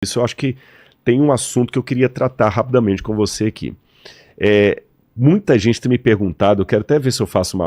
Isso eu acho que tem um assunto que eu queria tratar rapidamente com você aqui. Muita gente tem me perguntado, eu quero até ver se eu faço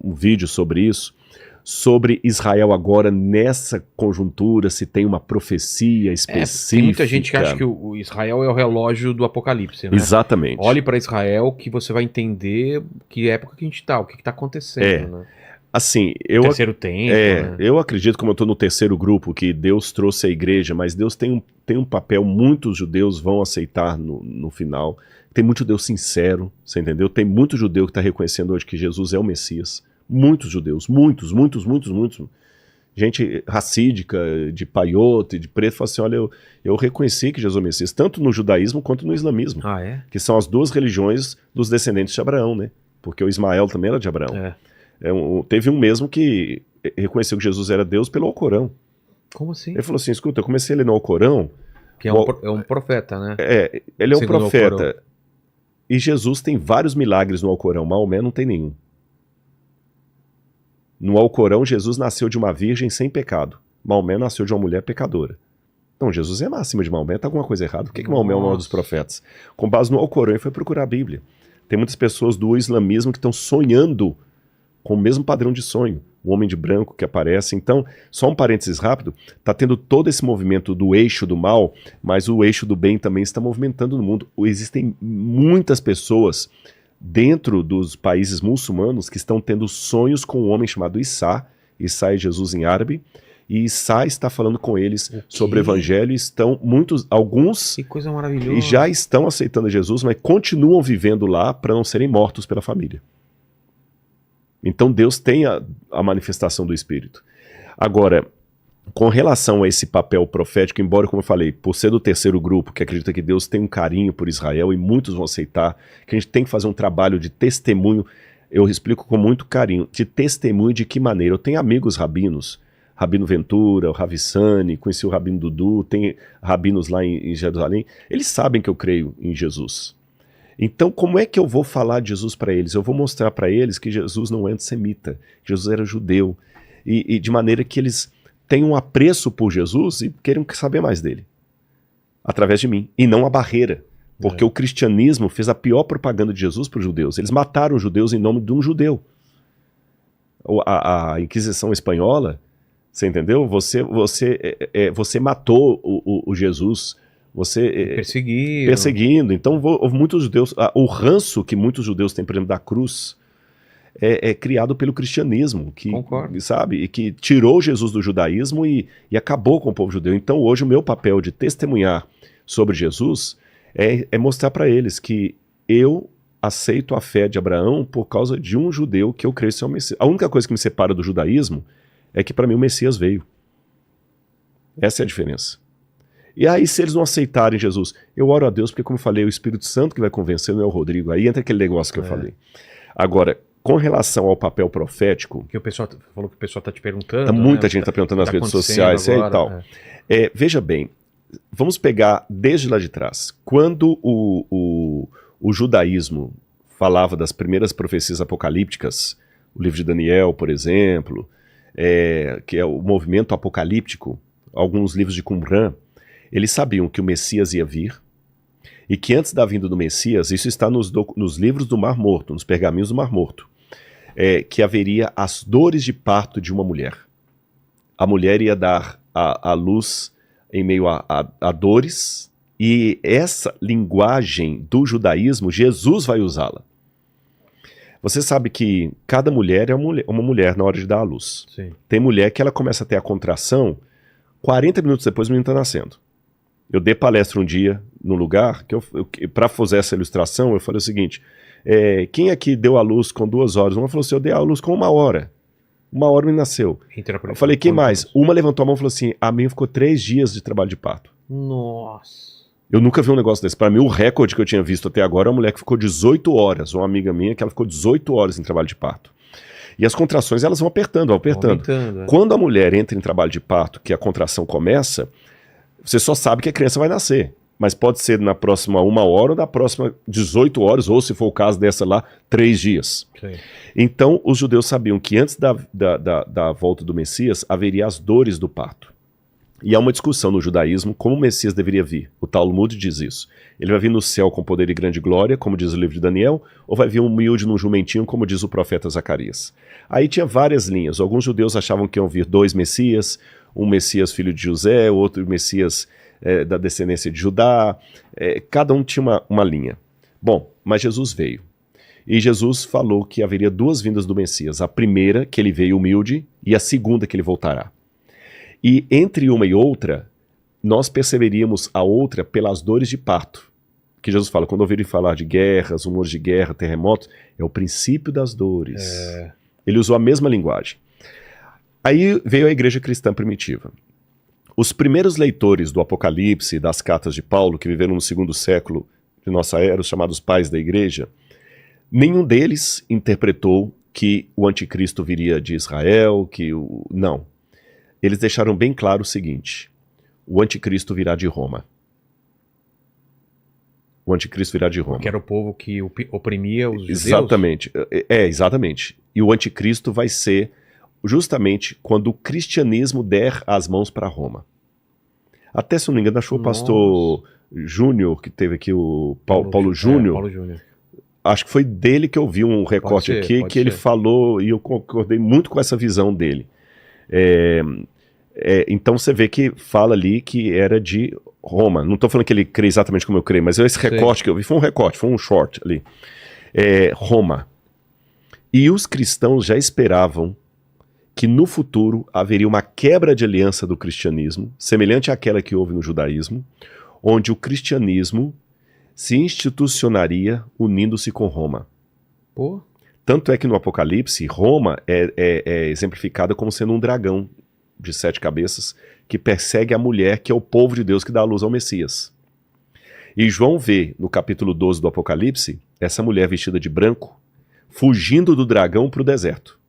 um vídeo sobre isso, sobre Israel agora nessa conjuntura, se tem uma profecia específica. Tem muita gente que acha que o Israel é o relógio do Apocalipse, né? Exatamente. Olhe para Israel que você vai entender que época que a gente está, o que está acontecendo, né? Assim, Terceiro tempo, né? Eu acredito, como eu estou no terceiro grupo, que Deus trouxe a igreja, mas Deus tem um papel, muitos judeus vão aceitar no final. Tem muito judeu sincero, você entendeu? Tem muito judeu que está reconhecendo hoje que Jesus é o Messias. Muitos judeus, muitos. Gente racídica, de paiote, de preto, fala assim, olha, eu reconheci que Jesus é o Messias, tanto no judaísmo quanto no islamismo. Ah, é? Que são as duas religiões dos descendentes de Abraão, né? Porque o Ismael também era de Abraão. Teve um mesmo que reconheceu que Jesus era Deus pelo Alcorão. Como assim? Ele falou assim, escuta, eu comecei a ler no Alcorão... Que é um profeta, né? Ele é um profeta. E Jesus tem vários milagres no Alcorão, Maomé não tem nenhum. No Alcorão, Jesus nasceu de uma virgem sem pecado. Maomé nasceu de uma mulher pecadora. Então, Jesus é acima de Maomé, tá alguma coisa errada. Por que Maomé é o maior dos profetas? Com base no Alcorão, ele foi procurar a Bíblia. Tem muitas pessoas do islamismo que estão sonhando com o mesmo padrão de sonho. O homem de branco que aparece. Então, só um parênteses rápido, está tendo todo esse movimento do eixo do mal, mas o eixo do bem também está movimentando no mundo. Existem muitas pessoas dentro dos países muçulmanos que estão tendo sonhos com um homem chamado Issa. Issa é Jesus em árabe. E Issa está falando com eles sobre o evangelho. Estão alguns que coisa maravilhosa. E já estão aceitando Jesus, mas continuam vivendo lá para não serem mortos pela família. Então Deus tem a manifestação do Espírito. Agora, com relação a esse papel profético, embora, como eu falei, por ser do terceiro grupo, que acredita que Deus tem um carinho por Israel e muitos vão aceitar, que a gente tem que fazer um trabalho de testemunho, eu explico com muito carinho, de testemunho de que maneira? Eu tenho amigos rabinos, Rabino Ventura, o Ravissani, conheci o Rabino Dudu, tem rabinos lá em Jerusalém, eles sabem que eu creio em Jesus. Então, como é que eu vou falar de Jesus para eles? Eu vou mostrar para eles que Jesus não é antissemita, que Jesus era judeu, e de maneira que eles tenham um apreço por Jesus e queiram saber mais dele, através de mim, e não a barreira, porque o cristianismo fez a pior propaganda de Jesus para os judeus. Eles mataram os judeus em nome de um judeu. A Inquisição espanhola, você entendeu? Você matou o Jesus... perseguindo. Então, houve muitos judeus. O ranço que muitos judeus têm, por exemplo, da cruz, é criado pelo cristianismo, que, sabe, e que tirou Jesus do judaísmo e acabou com o povo judeu. Então, hoje, o meu papel de testemunhar sobre Jesus é mostrar para eles que eu aceito a fé de Abraão por causa de um judeu que eu creio ser o Messias. A única coisa que me separa do judaísmo é que, para mim, o Messias veio. Essa é a diferença. E aí, se eles não aceitarem Jesus, eu oro a Deus, porque, como eu falei, é o Espírito Santo que vai convencer, não é o Rodrigo. Aí entra aquele negócio que eu falei. Agora, com relação ao papel profético... Que o pessoal falou que o pessoal está te perguntando. Muita gente está perguntando nas redes sociais agora, e tal. Veja bem, vamos pegar desde lá de trás. Quando o judaísmo falava das primeiras profecias apocalípticas, o livro de Daniel, por exemplo, que é o movimento apocalíptico, alguns livros de Qumran, eles sabiam que o Messias ia vir e que antes da vinda do Messias, isso está nos livros do Mar Morto, nos pergaminhos do Mar Morto, que haveria as dores de parto de uma mulher. A mulher ia dar a luz em meio a dores, e essa linguagem do judaísmo, Jesus vai usá-la. Você sabe que cada mulher é uma mulher na hora de dar a luz. Sim. Tem mulher que ela começa a ter a contração 40 minutos depois o menino está nascendo. Eu dei palestra um dia no lugar, que para fazer essa ilustração, eu falei o seguinte, quem aqui deu a luz com 2 horas? Uma falou assim, eu dei a luz com 1 hora. 1 hora me nasceu. Eu falei, quem mais? Uma levantou a mão e falou assim, a minha ficou 3 dias de trabalho de parto. Nossa. Eu nunca vi um negócio desse. Para mim, o recorde que eu tinha visto até agora é uma mulher que ficou 18 horas, uma amiga minha que ela ficou 18 horas em trabalho de parto. E as contrações, elas vão apertando, aumentando. Quando a mulher entra em trabalho de parto, que a contração começa, você só sabe que a criança vai nascer. Mas pode ser na próxima 1 hora ou na próxima 18 horas, ou se for o caso dessa lá, 3 dias. Sim. Então, os judeus sabiam que antes da volta do Messias, haveria as dores do parto. E há uma discussão no judaísmo como o Messias deveria vir. O Talmud diz isso. Ele vai vir no céu com poder e grande glória, como diz o livro de Daniel, ou vai vir humilde num jumentinho, como diz o profeta Zacarias. Aí tinha várias linhas. Alguns judeus achavam que iam vir 2 Messias, um Messias filho de José, outro Messias da descendência de Judá. Cada um tinha uma linha. Bom, mas Jesus veio. E Jesus falou que haveria 2 vindas do Messias. A primeira, que ele veio humilde, e a segunda, que ele voltará. E entre uma e outra, nós perceberíamos a outra pelas dores de parto. Que Jesus fala, quando ouvirem falar de guerras, rumores de guerra, terremotos, é o princípio das dores. Ele usou a mesma linguagem. Aí veio a igreja cristã primitiva. Os primeiros leitores do Apocalipse, das cartas de Paulo, que viveram no 2º século de nossa era, os chamados pais da igreja, nenhum deles interpretou que o anticristo viria de Israel, não. Eles deixaram bem claro o seguinte: o anticristo virá de Roma. O anticristo virá de Roma. Que era o povo que oprimia os judeus? Exatamente. Exatamente. E o anticristo vai ser justamente quando o cristianismo der as mãos para Roma. Até, se não me engano, achou o pastor Júnior, que teve aqui o Paulo Júnior. Paulo Júnior. Acho que foi dele que eu vi um recorte aqui, que ele falou, e eu concordei muito com essa visão dele. Então você vê que fala ali que era de Roma. Não estou falando que ele crê exatamente como eu creio, mas esse recorte que eu vi foi um recorte, foi um short ali. Roma. E os cristãos já esperavam que no futuro haveria uma quebra de aliança do cristianismo, semelhante àquela que houve no judaísmo, onde o cristianismo se institucionaria unindo-se com Roma. Pô. Tanto é que no Apocalipse, Roma é exemplificada como sendo um dragão de 7 cabeças que persegue a mulher, que é o povo de Deus que dá a luz ao Messias. E João vê, no capítulo 12 do Apocalipse, essa mulher vestida de branco, fugindo do dragão para o deserto.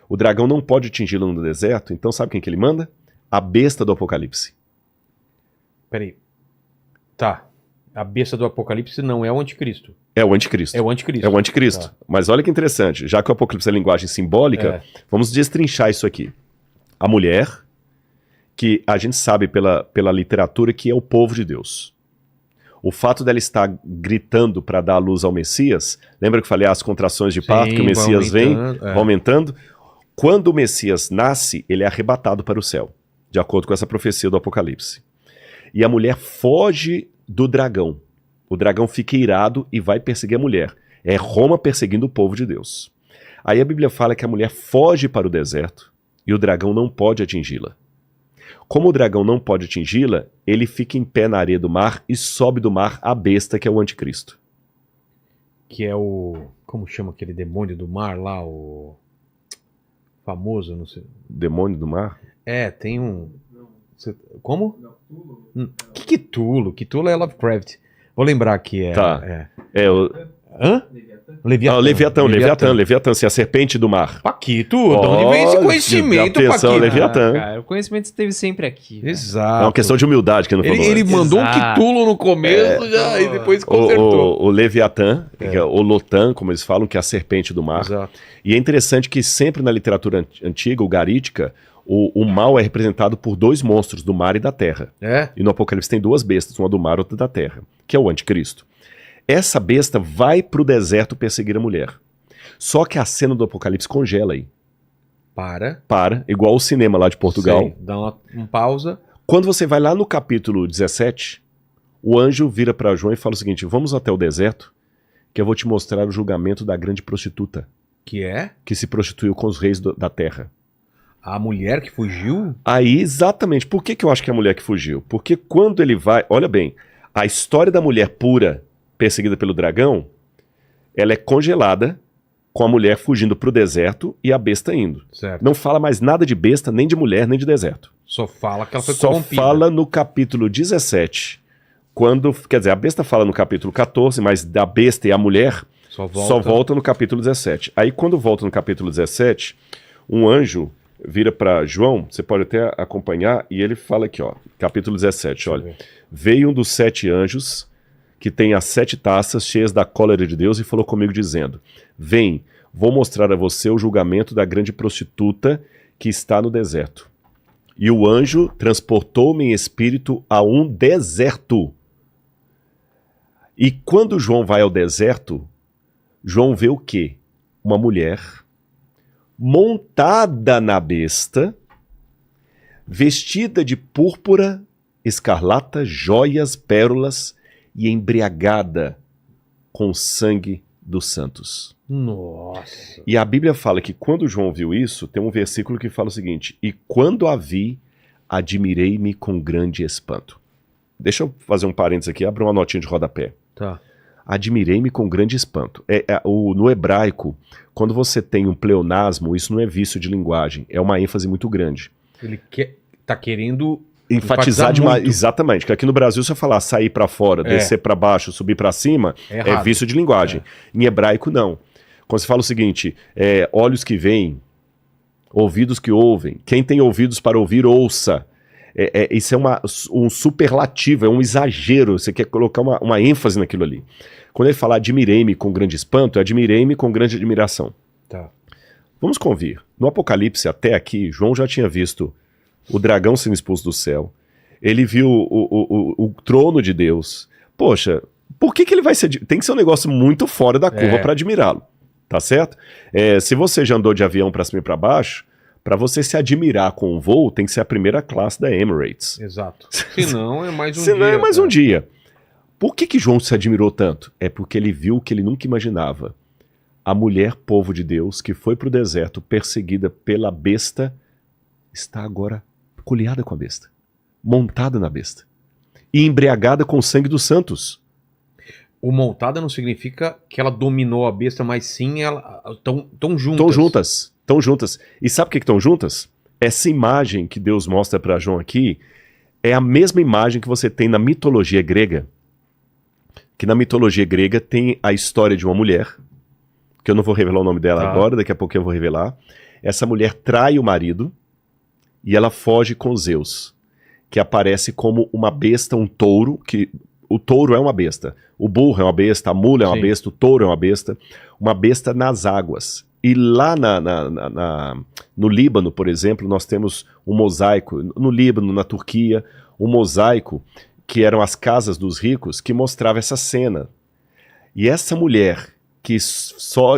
O dragão não pode atingi-la no deserto, então sabe quem que ele manda? A besta do Apocalipse. Peraí. Tá. A besta do Apocalipse não é o anticristo. É o anticristo. É o anticristo. É o anticristo. Tá. Mas olha que interessante, já que o Apocalipse é linguagem simbólica, vamos destrinchar isso aqui. A mulher, que a gente sabe pela literatura que é o povo de Deus. O fato dela estar gritando para dar a luz ao Messias, lembra que eu falei as contrações de parto, que o Messias vem, vai aumentando? Quando o Messias nasce, ele é arrebatado para o céu, de acordo com essa profecia do Apocalipse. E a mulher foge do dragão. O dragão fica irado e vai perseguir a mulher. É Roma perseguindo o povo de Deus. Aí a Bíblia fala que a mulher foge para o deserto e o dragão não pode atingi-la. Como o dragão não pode atingi-la, ele fica em pé na areia do mar e sobe do mar a besta, que é o anticristo. Que é o... Como chama aquele demônio do mar lá? O famoso, não sei. Demônio do mar? Tem um... Como? Não, Tulo. Que Tulo? Que Tulo é Lovecraft. Vou lembrar que Tá. Hã? Leviatã, sim, a serpente do mar. Paquito, de onde vem esse conhecimento, atenção, Paquito? Leviatã. Cara, o conhecimento esteve sempre aqui. Né? Exato. É uma questão de humildade que não falou. Ele mandou um Exato. Cthulhu no começo e depois consertou. O Leviatã, que é o Lotan, como eles falam, que é a serpente do mar. Exato. E é interessante que sempre na literatura antiga, o garítica, o mal é representado por 2 monstros, do mar e da terra. E no Apocalipse tem 2 bestas, uma do mar e outra da terra, que é o anticristo. Essa besta vai pro deserto perseguir a mulher. Só que a cena do Apocalipse congela aí. Para, igual o cinema lá de Portugal. Sei, dá uma pausa. Quando você vai lá no capítulo 17, o anjo vira para João e fala o seguinte: vamos até o deserto, que eu vou te mostrar o julgamento da grande prostituta. Que se prostituiu com os reis da terra. A mulher que fugiu? Aí, exatamente. Por que eu acho que é a mulher que fugiu? Porque quando ele vai... Olha bem, a história da mulher pura perseguida pelo dragão, ela é congelada com a mulher fugindo pro deserto e a besta indo. Certo. Não fala mais nada de besta, nem de mulher, nem de deserto. Só fala que ela foi Só corrompida. fala no capítulo 17. Quer dizer, a besta fala no capítulo 14, mas da besta e a mulher só volta no capítulo 17. Aí quando volta no capítulo 17, um anjo vira para João, você pode até acompanhar, e ele fala aqui, ó, capítulo 17, olha. Veio um dos 7 anjos que tem as 7 taças cheias da cólera de Deus e falou comigo dizendo: vem, vou mostrar a você o julgamento da grande prostituta que está no deserto. E o anjo transportou-me em espírito a um deserto. E quando João vai ao deserto, João vê o quê? Uma mulher montada na besta, vestida de púrpura, escarlata, joias, pérolas e embriagada com o sangue dos santos. Nossa. E a Bíblia fala que quando João viu isso, tem um versículo que fala o seguinte: e quando a vi, admirei-me com grande espanto. Deixa eu fazer um parênteses aqui, abra uma notinha de rodapé. Tá. Admirei-me com grande espanto. No hebraico, quando você tem um pleonasmo, isso não é vício de linguagem, é uma ênfase muito grande. Ele tá querendo Enfatizar demais. muito. Exatamente, que aqui no Brasil, se eu falar sair pra fora, descer pra baixo, subir pra cima, é vício de linguagem. Em hebraico, não. Quando você fala o seguinte, olhos que veem, ouvidos que ouvem, quem tem ouvidos para ouvir, ouça. Isso é um superlativo, é um exagero, você quer colocar uma ênfase naquilo ali. Quando ele fala admirei-me com grande espanto, admirei-me com grande admiração. Tá. Vamos convir. No Apocalipse, até aqui, João já tinha visto o dragão sendo expulso do céu. Ele viu o trono de Deus. Poxa, por que ele vai ser... Tem que ser um negócio muito fora da curva para admirá-lo. Tá certo? Se você já andou de avião para cima e para baixo, para você se admirar com um voo, tem que ser a primeira classe da Emirates. Exato. Senão é mais um dia. Senão é mais um dia. Por que João se admirou tanto? É porque ele viu o que ele nunca imaginava. A mulher povo de Deus que foi para o deserto perseguida pela besta está agora colhada com a besta, montada na besta e embriagada com o sangue dos santos. O montada não significa que ela dominou a besta, mas sim ela estão juntas. Estão juntas. E sabe por que estão juntas? Essa imagem que Deus mostra para João aqui é a mesma imagem que você tem na mitologia grega. Que na mitologia grega tem a história de uma mulher, que eu não vou revelar o nome dela agora, daqui a pouco eu vou revelar. Essa mulher trai o marido e ela foge com Zeus, que aparece como uma besta, um touro, que o touro é uma besta, o burro é uma besta, a mula é uma besta, o touro é uma besta nas águas. E lá no Líbano, por exemplo, nós temos um mosaico, no Líbano, na Turquia, um mosaico que eram as casas dos ricos, que mostrava essa cena. E essa mulher que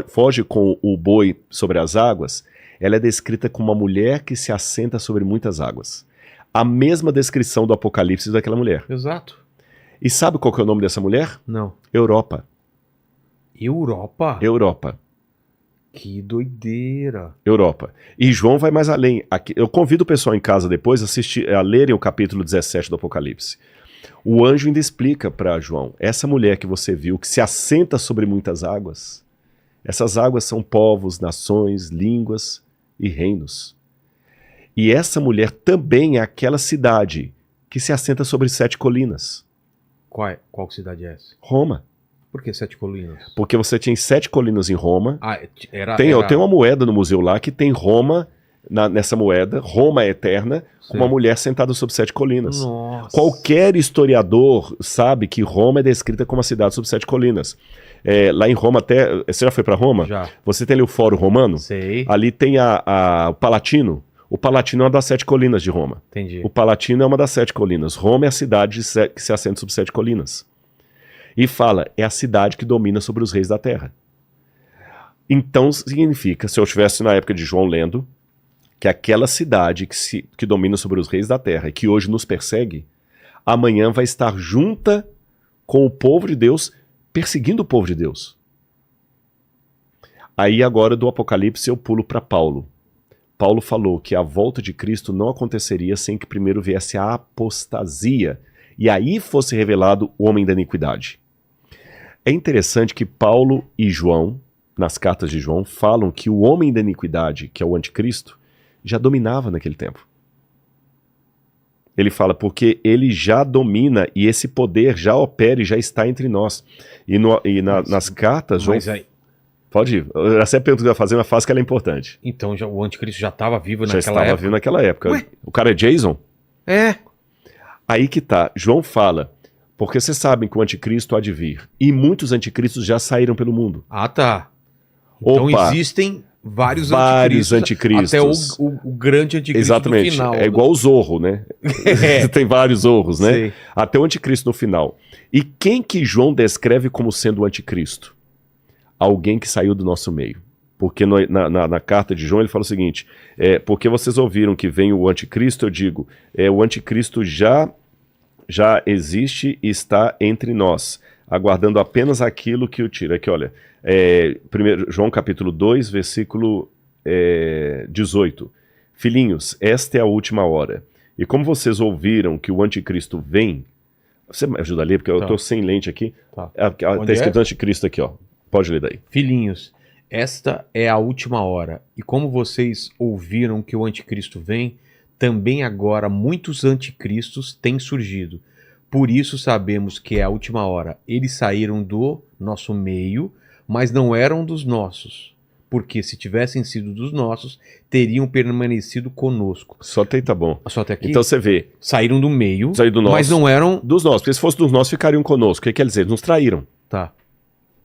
foge com o boi sobre as águas, ela é descrita como uma mulher que se assenta sobre muitas águas. A mesma descrição do Apocalipse daquela mulher. Exato. E sabe qual que é o nome dessa mulher? Não. Europa. Europa? Europa. Que doideira. Europa. E João vai mais além. Aqui, eu convido o pessoal em casa depois a lerem o capítulo 17 do Apocalipse. O anjo ainda explica para João, essa mulher que você viu, que se assenta sobre muitas águas, essas águas são povos, nações, línguas e reinos. E essa mulher também é aquela cidade que se assenta sobre 7 colinas. Qual cidade é essa? Roma. Por que 7 colinas? Porque você tinha 7 colinas em Roma. Tem uma moeda no museu lá que tem Roma, nessa moeda, Roma é eterna, com uma mulher sentada sobre 7 colinas. Nossa. Qualquer historiador sabe que Roma é descrita como uma cidade sobre 7 colinas. Lá em Roma até... Você já foi para Roma? Já. Você tem ali o Fórum Romano? Sei. Ali tem o Palatino. O Palatino é uma das 7 colinas de Roma. Entendi. O Palatino é uma das 7 colinas. Roma é a cidade que se assenta sobre 7 colinas. E fala, é a cidade que domina sobre os reis da terra. Então significa, se eu estivesse na época de João lendo, que aquela cidade que domina sobre os reis da terra e que hoje nos persegue, amanhã vai estar junta com o povo de Deus, perseguindo o povo de Deus. Aí agora do Apocalipse eu pulo para Paulo. Paulo falou que a volta de Cristo não aconteceria sem que primeiro viesse a apostasia e aí fosse revelado o homem da iniquidade. É interessante que Paulo e João, nas cartas de João, falam que o homem da iniquidade, que é o anticristo, já dominava naquele tempo. Ele fala porque ele já domina e esse poder já opera e já está entre nós. Nas cartas, João... Pode ir. Essa é a pergunta que eu ia fazer, mas faz que ela é importante. Então o anticristo já estava vivo naquela época? Já estava vivo naquela época. Ué? O cara é Jason? É. Aí que tá. João fala, porque vocês sabem que o anticristo há de vir. E muitos anticristos já saíram pelo mundo. Ah, tá. Então existem vários anticristos. Até o grande anticristo. Exatamente. No final. É igual o Zorro, né? Tem vários Zorros, né? Sei. Até o anticristo no final. E quem que João descreve como sendo o anticristo? Alguém que saiu do nosso meio. Porque na carta de João ele fala o seguinte, porque vocês ouviram que vem o anticristo, eu digo, o anticristo já existe e está entre nós, aguardando apenas aquilo que o tira. Aqui, olha, 1 João capítulo 2, versículo 18. Filhinhos, esta é a última hora. E como vocês ouviram que o anticristo vem, você me ajuda a ler, porque eu estou sem lente aqui. Tá. Está escrito anticristo aqui, ó. Pode ler daí. Filhinhos, esta é a última hora. E como vocês ouviram que o anticristo vem, também agora muitos anticristos têm surgido. Por isso sabemos que é a última hora. Eles saíram do nosso meio, mas não eram dos nossos. Porque se tivessem sido dos nossos, teriam permanecido conosco. Só até aí tá bom. Só até aqui? Então você vê. Saíram do meio, Saíram do nosso, mas não eram... dos nossos. Porque se fosse dos nossos, ficariam conosco. O que quer dizer? Eles nos traíram. Tá.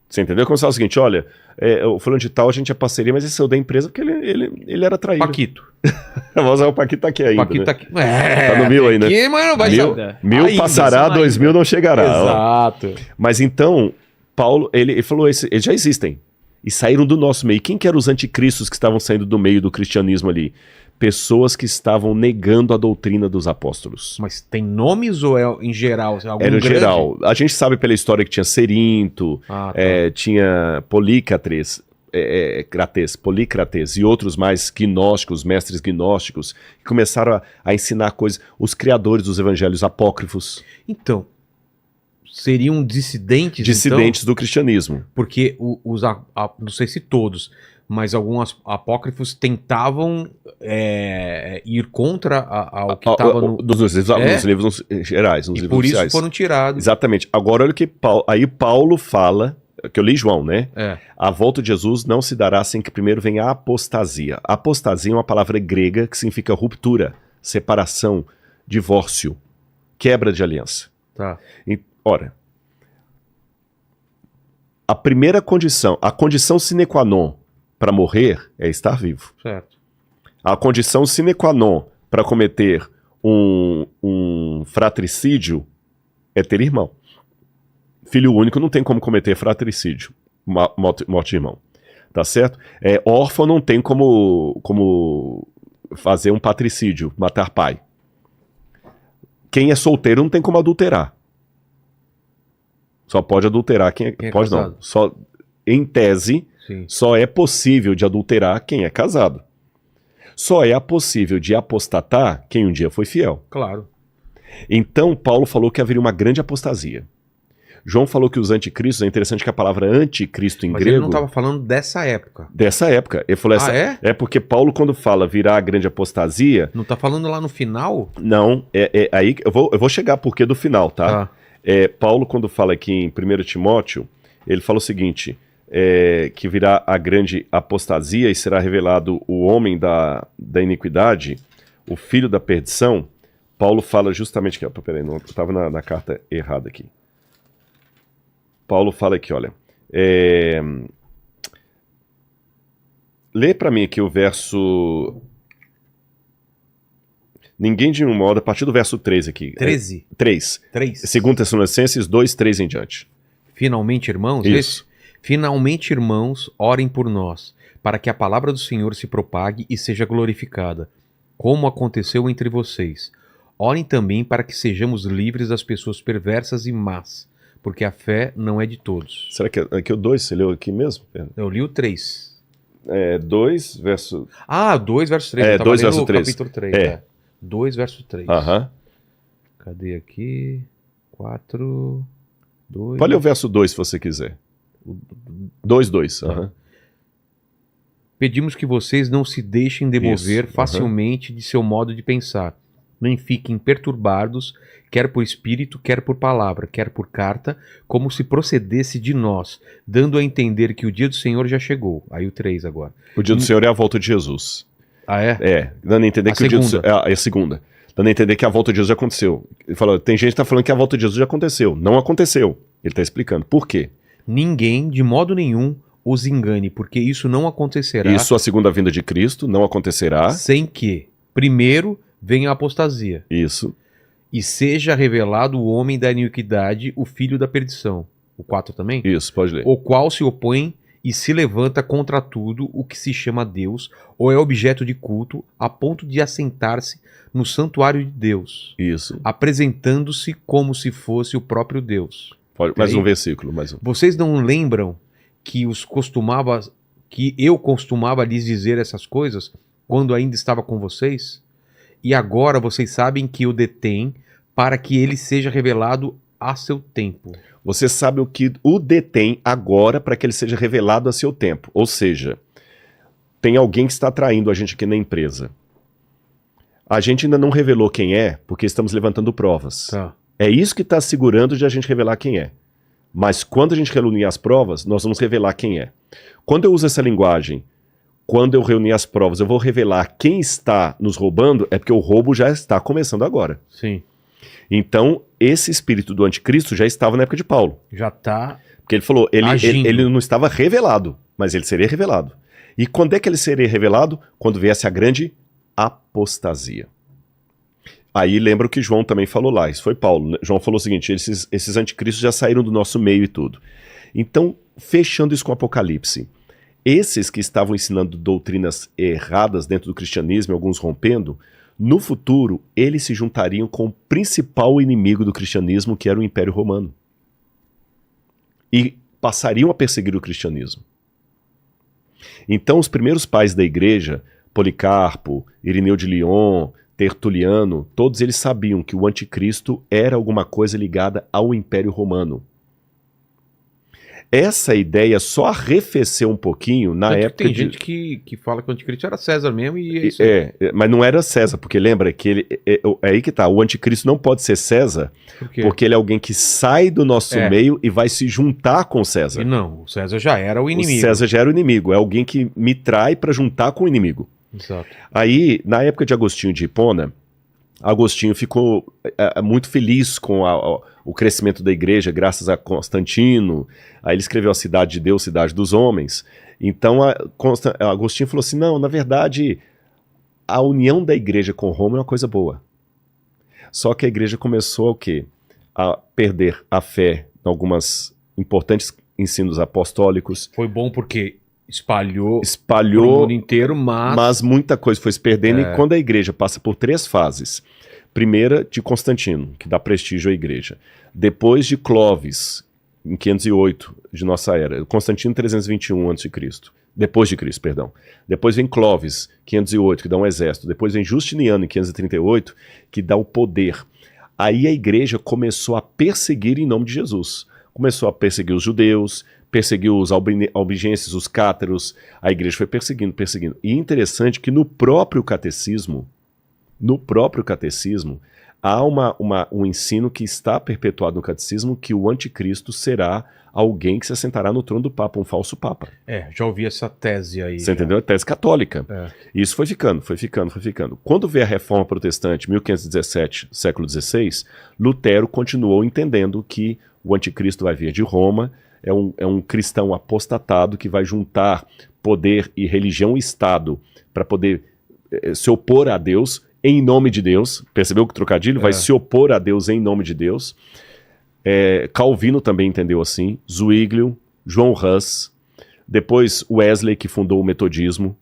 Você entendeu? Como se fala o seguinte, olha, o fulano de tal, a gente é parceria, mas ele saiu da empresa porque ele era traído. Paquito. Vamos usar o Paquito tá aqui ainda, Paquito né? tá aqui. Tá no 1000 aí, né? Aqui, mas não vai Mil ainda, passará, 2000 não chegará. Exato. Mas então, Paulo, ele falou, eles já existem. E saíram do nosso meio. Quem que eram os anticristos que estavam saindo do meio do cristianismo ali? Pessoas que estavam negando a doutrina dos apóstolos. Mas tem nomes ou é em geral? Algum Era em grande? geral. A gente sabe pela história que tinha Cerinto, Tá. tinha Polícrates e outros mais gnósticos, mestres gnósticos, que começaram a ensinar coisas. Os criadores dos evangelhos apócrifos. Então, seriam dissidentes, Dissidentes então? do cristianismo. Porque não sei se todos, mas alguns apócrifos tentavam ir contra ao que estava nos livros gerais, nos e livros por isso oficiais. foram tirados. Exatamente. Agora olha o que Paulo fala, que eu li João, né? A volta de Jesus não se dará sem que primeiro venha a apostasia. Apostasia é uma palavra grega que significa ruptura, separação, divórcio, quebra de aliança. Tá. Ora, a primeira condição, a condição sine qua non para morrer é estar vivo. Certo. A condição sine qua non para cometer um fratricídio é ter irmão. Filho único não tem como cometer fratricídio, morte de irmão. Tá certo? Órfão não tem como fazer um patricídio, matar pai. Quem é solteiro não tem como adulterar. Só pode adulterar quem é pode casado. Não. Só, em tese, sim, só é possível de adulterar quem é casado. Só é possível de apostatar quem um dia foi fiel. Claro. Então, Paulo falou que haveria uma grande apostasia. João falou que os anticristos, é interessante que a palavra anticristo em grego... Mas ele não estava falando dessa época. Dessa época. Ele falou é porque Paulo, quando fala virá a grande apostasia... Não está falando lá no final? Não, aí eu vou chegar porque do final, tá? Paulo, quando fala aqui em 1 Timóteo, ele fala o seguinte, que virá a grande apostasia e será revelado o homem da iniquidade, o filho da perdição. Paulo fala justamente... Peraí, não, eu estava na carta errada aqui. Paulo fala aqui, olha... Lê para mim aqui o verso... Ninguém de um modo, a partir do verso 13 aqui. 13? 3. 2 Tessalonicenses 2, 3 em diante. Finalmente, irmãos, isso. Finalmente, irmãos, orem por nós, para que a palavra do Senhor se propague e seja glorificada, como aconteceu entre vocês. Orem também para que sejamos livres das pessoas perversas e más, porque a fé não é de todos. Será que aqui o 2 você leu aqui mesmo? Eu li o 3. 2 verso... 2 verso 3. 2 verso 3. Capítulo 3, 2 verso 3. Cadê aqui? 4, 2... Pode ler o verso 2 se você quiser. 2. Pedimos que vocês não se deixem demover facilmente de seu modo de pensar, nem fiquem perturbados, quer por espírito, quer por palavra, quer por carta, como se procedesse de nós, dando a entender que o dia do Senhor já chegou. Aí o 3 agora. O dia do Senhor é a volta de Jesus. Dando a entender que o dia do Senhor... É a segunda. Dando a entender que a volta de Jesus já aconteceu. Ele falou, tem gente que está falando que a volta de Jesus já aconteceu. Não aconteceu. Ele está explicando. Por quê? Ninguém, de modo nenhum, os engane, porque isso não acontecerá Isso, a segunda vinda de Cristo não acontecerá. sem que, primeiro, venha a apostasia, Isso, e seja revelado o homem da iniquidade, o filho da perdição. O 4 também? isso, pode ler. O qual se opõe e se levanta contra tudo o que se chama Deus, ou é objeto de culto, a ponto de assentar-se no santuário de Deus, Isso. apresentando-se como se fosse o próprio Deus. Pode, mais Aí. um versículo, mais um. Vocês não lembram que eu costumava lhes dizer essas coisas quando ainda estava com vocês? E agora vocês sabem que o detém para que ele seja revelado a seu tempo. Você sabe o que o detém agora para que ele seja revelado a seu tempo. Ou seja, tem alguém que está traindo a gente aqui na empresa. A gente ainda não revelou quem é, porque estamos levantando provas. Tá. É isso que está segurando de a gente revelar quem é. Mas quando a gente reunir as provas, nós vamos revelar quem é. Quando eu uso essa linguagem, quando eu reunir as provas, eu vou revelar quem está nos roubando, é porque o roubo já está começando agora. Sim. Então, esse espírito do anticristo já estava na época de Paulo. Já tá. Porque ele falou, Agindo. ele não estava revelado, mas ele seria revelado. E quando é que ele seria revelado? Quando viesse a grande apostasia. Aí lembra o que João também falou lá, isso foi Paulo, né? João falou o seguinte, esses anticristos já saíram do nosso meio e tudo. Então, fechando isso com Apocalipse, esses que estavam ensinando doutrinas erradas dentro do cristianismo, alguns rompendo, no futuro, eles se juntariam com o principal inimigo do cristianismo, que era o Império Romano. E passariam a perseguir o cristianismo. Então, os primeiros pais da igreja, Policarpo, Irineu de Lyon, Tertuliano, todos eles sabiam que o anticristo era alguma coisa ligada ao Império Romano. Essa ideia só arrefeceu um pouquinho na época tem gente que fala que o anticristo era César mesmo e é isso. Mas não era César, porque lembra que ele é aí que tá, o anticristo não pode ser César, Por quê? porque ele é alguém que sai do nosso meio e vai se juntar com César. E não, o César já era o inimigo. O César já era o inimigo, é alguém que me trai para juntar com o inimigo. Exato. Aí, na época de Agostinho de Hipona, Agostinho ficou muito feliz com o crescimento da igreja, graças a Constantino. Aí ele escreveu a Cidade de Deus, Cidade dos Homens. Então, Agostinho falou assim, não, na verdade, a união da igreja com Roma é uma coisa boa. Só que a igreja começou o quê? A perder a fé em algumas importantes ensinos apostólicos. Foi bom porque espalhou Espalhou pro mundo inteiro, mas muita coisa foi se perdendo, e quando a igreja passa por 3 fases, primeira de Constantino, que dá prestígio à igreja, depois de Clovis, em 508 de nossa era, Constantino 321 a.C., depois de Cristo, perdão. Depois vem Clovis, 508, que dá um exército, depois vem Justiniano, em 538, que dá o poder. Aí a igreja começou a perseguir em nome de Jesus. Começou a perseguir os judeus, perseguiu os albigenses, os cátaros, a igreja foi perseguindo. E interessante que no próprio catecismo, há um ensino que está perpetuado no catecismo, que o anticristo será alguém que se assentará no trono do Papa, um falso Papa. Já ouvi essa tese aí. Você entendeu? A tese católica. E isso foi ficando. Quando veio a Reforma Protestante, 1517, século XVI, Lutero continuou entendendo que o anticristo vai vir de Roma, é um cristão apostatado que vai juntar poder e religião e Estado para poder se opor a Deus em nome de Deus. Percebeu que trocadilho? Vai se opor a Deus em nome de Deus. Calvino também entendeu assim, Zwinglio, João Hus, depois Wesley, que fundou o metodismo,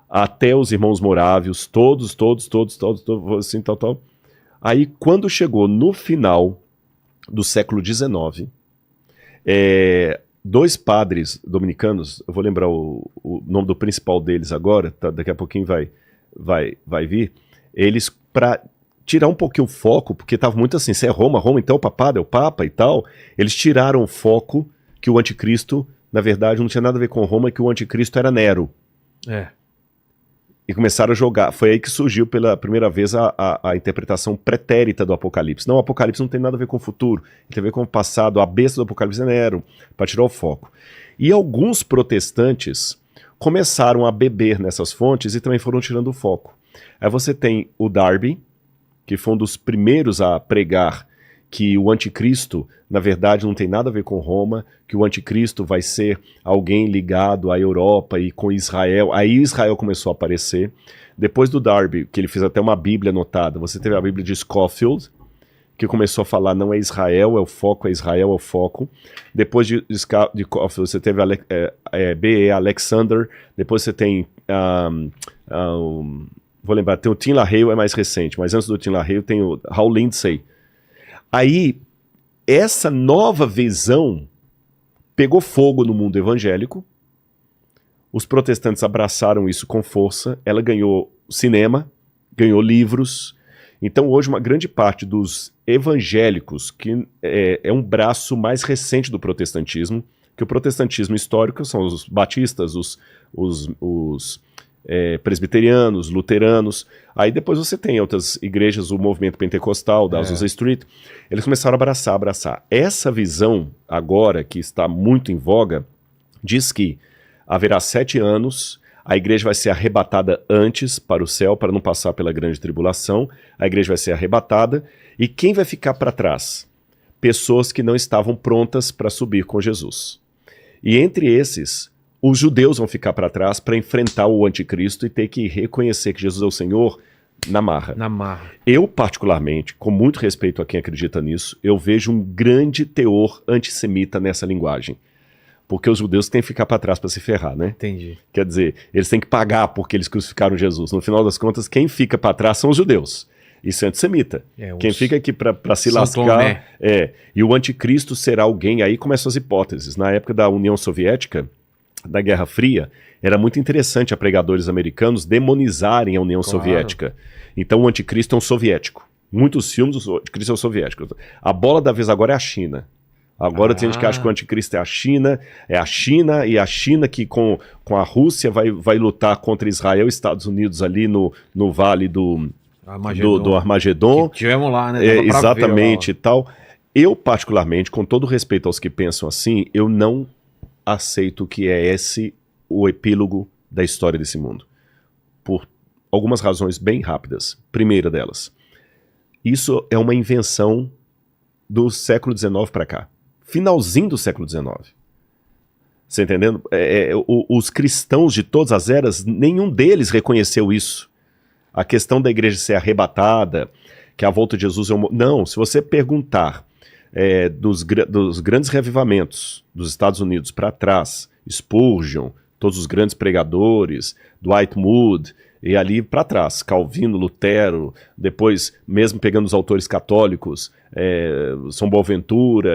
até os irmãos morávios, todos, assim, tal. Aí, quando chegou no final do século XIX, 2 padres dominicanos, eu vou lembrar o nome do principal deles agora, tá, daqui a pouquinho vai vir, eles, para tirar um pouquinho o foco, porque estava muito assim, se é Roma, então é o Papa e tal, eles tiraram o foco que o anticristo, na verdade, não tinha nada a ver com Roma, que o anticristo era Nero. E começaram a jogar, foi aí que surgiu pela primeira vez a interpretação pretérita do Apocalipse. Não, o Apocalipse não tem nada a ver com o futuro, tem a ver com o passado, a besta do Apocalipse é Nero, para tirar o foco. E alguns protestantes começaram a beber nessas fontes e também foram tirando o foco. Aí você tem o Darby, que foi um dos primeiros a pregar que o anticristo, na verdade, não tem nada a ver com Roma, que o anticristo vai ser alguém ligado à Europa e com Israel. Aí Israel começou a aparecer. Depois do Darby, que ele fez até uma Bíblia anotada, você teve a Bíblia de Scofield, que começou a falar não é Israel, é o foco, é Israel, é o foco. Depois de Scofield, você teve B.E. Alexander, depois você tem... vou lembrar, tem o Tim LaHaye, é mais recente, mas antes do Tim LaHaye tem o Hal Lindsey. Aí, essa nova visão pegou fogo no mundo evangélico, os protestantes abraçaram isso com força, ela ganhou cinema, ganhou livros. Então hoje uma grande parte dos evangélicos, que é um braço mais recente do protestantismo, que o protestantismo histórico são os batistas, os presbiterianos, luteranos, aí depois você tem outras igrejas, o movimento pentecostal, da Azusa Street, eles começaram a abraçar. Essa visão agora, que está muito em voga, diz que haverá 7 anos, a igreja vai ser arrebatada antes para o céu, para não passar pela grande tribulação, a igreja vai ser arrebatada, e quem vai ficar para trás? Pessoas que não estavam prontas para subir com Jesus. E entre esses, os judeus vão ficar para trás para enfrentar o anticristo e ter que reconhecer que Jesus é o Senhor na marra. Na marra. Eu, particularmente, com muito respeito a quem acredita nisso, eu vejo um grande teor antissemita nessa linguagem. Porque os judeus têm que ficar para trás para se ferrar, né? Entendi. Quer dizer, eles têm que pagar porque eles crucificaram Jesus. No final das contas, quem fica para trás são os judeus. Isso é antissemita. Quem fica aqui para se lascar... E o anticristo será alguém... Aí começam as hipóteses. Na época da União Soviética, da Guerra Fria, era muito interessante a pregadores americanos demonizarem a União Soviética. Então o anticristo é um soviético. Muitos filmes do anticristo são soviéticos. A bola da vez agora é a China. Agora tem gente que acha que o anticristo é a China e a China que com a Rússia vai lutar contra Israel e Estados Unidos ali no vale do Armagedon. Que tivemos lá, né? Exatamente e tal. Eu, particularmente, com todo respeito aos que pensam assim, eu não aceito que é esse o epílogo da história desse mundo. Por algumas razões bem rápidas. Primeira delas, isso é uma invenção do século XIX para cá. Finalzinho do século XIX. Você entendendo? Os cristãos de todas as eras, nenhum deles reconheceu isso. A questão da igreja ser arrebatada, que a volta de Jesus é Não, se você perguntar dos grandes reavivamentos dos Estados Unidos para trás, Spurgeon, todos os grandes pregadores, Dwight Moody, e ali para trás, Calvino, Lutero, depois mesmo pegando os autores católicos, São Boaventura,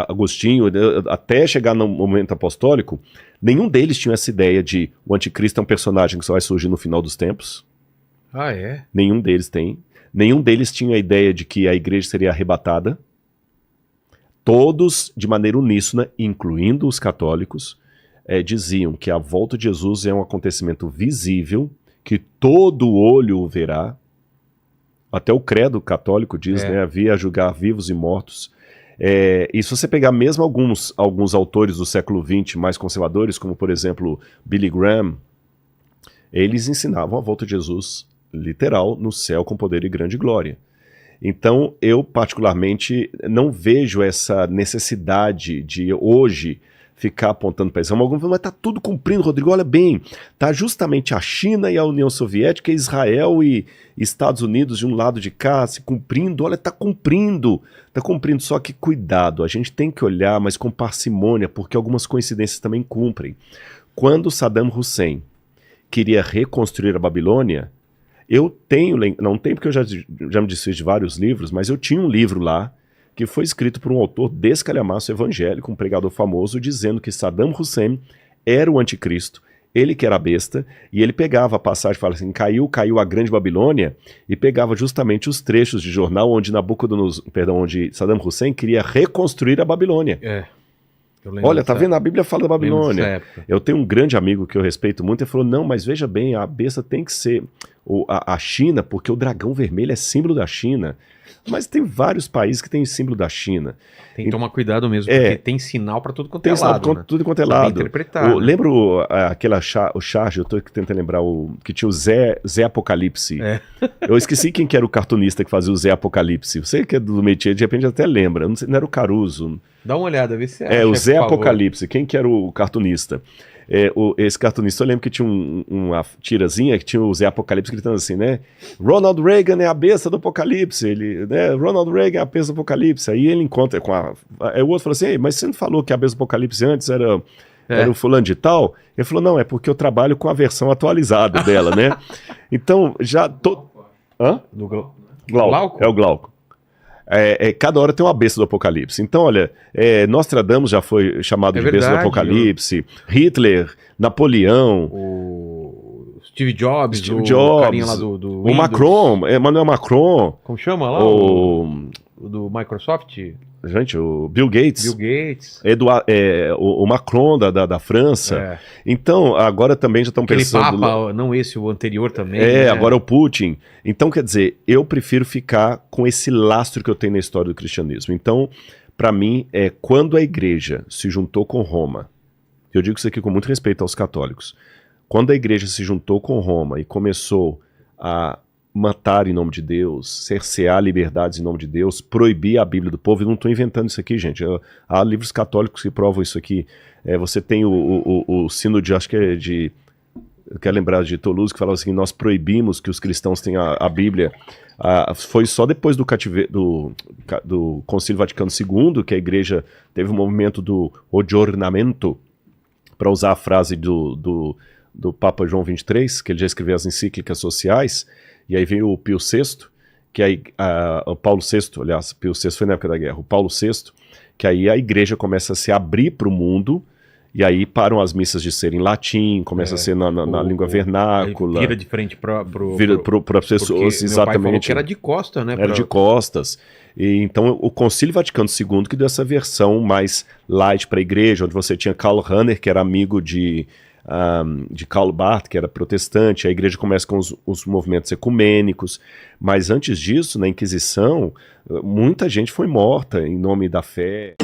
Agostinho, até chegar no momento apostólico, nenhum deles tinha essa ideia de o anticristo é um personagem que só vai surgir no final dos tempos. Ah, é? Nenhum deles tem. Nenhum deles tinha a ideia de que a igreja seria arrebatada. Todos, de maneira uníssona, incluindo os católicos, diziam que a volta de Jesus é um acontecimento visível, que todo olho o verá. Até o credo católico diz, né, havia a julgar vivos e mortos. E se você pegar mesmo alguns autores do século XX mais conservadores, como por exemplo Billy Graham, eles ensinavam a volta de Jesus literal no céu com poder e grande glória. Então eu particularmente não vejo essa necessidade de hoje ficar apontando para isso. Alguns falam, mas está tudo cumprindo, Rodrigo, olha bem, está justamente a China e a União Soviética, Israel e Estados Unidos de um lado de cá se cumprindo, olha, está cumprindo, só que cuidado, a gente tem que olhar, mas com parcimônia, porque algumas coincidências também cumprem. Quando Saddam Hussein queria reconstruir a Babilônia, não tenho porque eu já me desfiz de vários livros, mas eu tinha um livro lá, que foi escrito por um autor descalhamaço evangélico, um pregador famoso, dizendo que Saddam Hussein era o anticristo, ele que era a besta, e ele pegava a passagem e falava assim, caiu a grande Babilônia, e pegava justamente os trechos de jornal onde onde Saddam Hussein queria reconstruir a Babilônia. Olha, tá vendo? A Bíblia fala da Babilônia. Eu tenho um grande amigo que eu respeito muito, ele falou, não, mas veja bem, a besta tem que ser a China, porque o dragão vermelho é símbolo da China. Mas tem vários países que têm símbolo da China. Tem que tomar cuidado mesmo, porque tem sinal para tudo quanto é lado. Tem tudo quanto é lado. Interpretado, né? Lembra o charge, eu tô tentando lembrar que tinha o Zé Apocalipse. Eu esqueci quem que era o cartunista que fazia o Zé Apocalipse. Você que é do métier, de repente até lembra. Não era o Caruso. Dá uma olhada, vê se é. O Zé Apocalipse. Quem que era o cartunista? Esse cartunista, eu lembro que tinha uma tirazinha que tinha o Zé Apocalipse gritando assim, né? Ronald Reagan é a besta do Apocalipse. Né? Ronald Reagan é a besta do Apocalipse. Aí ele encontra com Aí o outro falou assim, mas você não falou que a besta do Apocalipse antes era o fulano de tal? Ele falou, não, é porque eu trabalho com a versão atualizada dela, né? Então, já... Hã? Do Glauco? É o Glauco. Cada hora tem uma besta do Apocalipse. Então, olha, Nostradamus já foi chamado de besta do Apocalipse, Hitler, Napoleão, o Steve Jobs, carinha lá do o Windows. Macron, Emmanuel Macron. Como chama lá? O do Microsoft? Gente, o Bill Gates. O Macron da França. Então, agora também já estão pensando... Aquele Papa, não esse, o anterior também. Né? Agora o Putin. Então, quer dizer, eu prefiro ficar com esse lastro que eu tenho na história do cristianismo. Então, para mim, quando a igreja se juntou com Roma, eu digo isso aqui com muito respeito aos católicos, quando a igreja se juntou com Roma e começou a matar em nome de Deus, cercear liberdades em nome de Deus, proibir a Bíblia do povo, eu não estou inventando isso aqui, gente, há livros católicos que provam isso aqui. Você tem o sino de, acho que é de, eu quero lembrar de Toulouse, que falava assim, nós proibimos que os cristãos tenham a Bíblia. Foi só depois do Concílio Vaticano II que a igreja teve um movimento do aggiornamento, para usar a frase do Papa João XXIII, que ele já escreveu as encíclicas sociais. E aí veio o Pio VI, que aí o Paulo VI, aliás, Pio VI foi na época da guerra, o Paulo VI, que aí a igreja começa a se abrir para o mundo, e aí param as missas de ser em latim, começa a ser na língua vernácula. Vira de frente para as pessoas, exatamente. Meu pai falou que era de costas, né? Era de costas. E então o Concílio Vaticano II que deu essa versão mais light para a igreja, onde você tinha Karl Rahner, que era amigo de Karl Barth, que era protestante. A igreja começa com os movimentos ecumênicos, mas antes disso, na Inquisição, muita gente foi morta em nome da fé.